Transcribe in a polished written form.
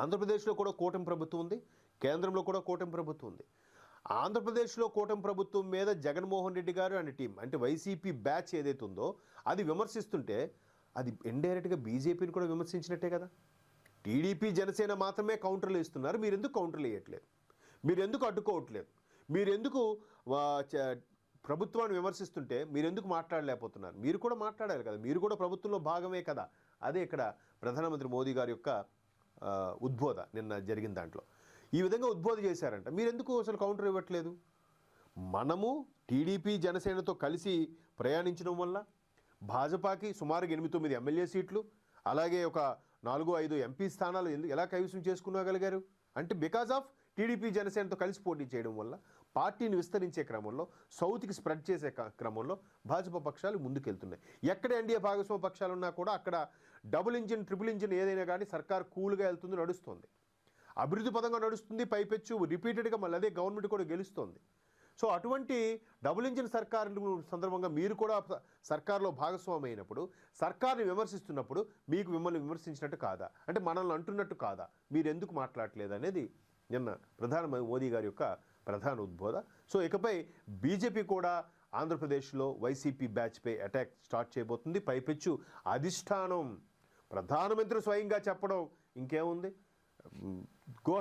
ఆంధ్రప్రదేశ్లో కూడా కూటమి ప్రభుత్వం ఉంది, కేంద్రంలో కూడా కూటమి ప్రభుత్వం ఉంది. ఆంధ్రప్రదేశ్లో కూటమి ప్రభుత్వం మీద జగన్మోహన్ రెడ్డి గారు అండ్ టీం అంటే వైసీపీ బ్యాచ్ ఏదైతే ఉందో అది విమర్శిస్తుంటే అది ఇండైరెక్ట్గా బీజేపీని కూడా విమర్శించినట్టే కదా. టీడీపీ జనసేన మాత్రమే కౌంటర్లు ఇస్తున్నారు, మీరు ఎందుకు కౌంటర్లు వేయట్లేదు, మీరు ఎందుకు అడ్డుకోవట్లేదు, మీరు ఎందుకు ప్రభుత్వాన్ని విమర్శిస్తుంటే మీరు ఎందుకు మాట్లాడలేకపోతున్నారు? మీరు కూడా మాట్లాడాలి కదా, మీరు కూడా ప్రభుత్వంలో భాగమే కదా. అదే ఇక్కడ ప్రధానమంత్రి మోదీ గారి యొక్క ఉద్బోధ నిన్న జరిగిన దాంట్లో ఈ విధంగా ఉద్బోధ చేశారంట. మీరు ఎందుకు అసలు కౌంటర్ ఇవ్వట్లేదు? మనము టీడీపీ జనసేనతో కలిసి ప్రయాణించడం వల్ల భాజపాకి సుమారుగా 8-9 ఎమ్మెల్యే సీట్లు అలాగే ఒక 4-5 ఎంపీ స్థానాలు ఎలా కైవసం చేసుకునగలిగారు అంటే బికాజ్ ఆఫ్ టీడీపీ జనసేనతో కలిసి పోటీ చేయడం వల్ల, పార్టీని విస్తరించే క్రమంలో, సౌత్కి స్ప్రెడ్ చేసే క్రమంలో భాజపా పక్షాలు ముందుకెళ్తున్నాయి. ఎక్కడ ఎన్డీఏ భాగస్వామ్య పక్షాలు ఉన్నా కూడా అక్కడ డబుల్ ఇంజిన్, ట్రిపుల్ ఇంజిన్ ఏదైనా కానీ సర్కార్ కూల్గా వెళ్తుంది, నడుస్తుంది, అభివృద్ధి పదంగా నడుస్తుంది, పైపెచ్చు రిపీటెడ్గా మళ్ళీ అదే గవర్నమెంట్ కూడా గెలుస్తుంది. సో అటువంటి డబుల్ ఇంజిన్ సర్కారు సందర్భంగా మీరు కూడా సర్కార్లో భాగస్వామి అయినప్పుడు, సర్కార్ని విమర్శిస్తున్నప్పుడు మీకు మిమ్మల్ని విమర్శించినట్టు కాదా, అంటే మనల్ని అంటున్నట్టు కాదా, మీరు ఎందుకు మాట్లాడట్లేదు అనేది నిన్న ప్రధానమంత్రి మోదీ గారి యొక్క ప్రధాన ఉద్బోధ. సో ఇకపై బీజేపీ కూడా ఆంధ్రప్రదేశ్లో వైసీపీ బ్యాచ్పై అటాక్ స్టార్ట్ చేయబోతుంది. పైపెచ్చు అధిష్టానం ప్రధానమంత్రి స్వయంగా చెప్పడం ఇంకేముంది. గో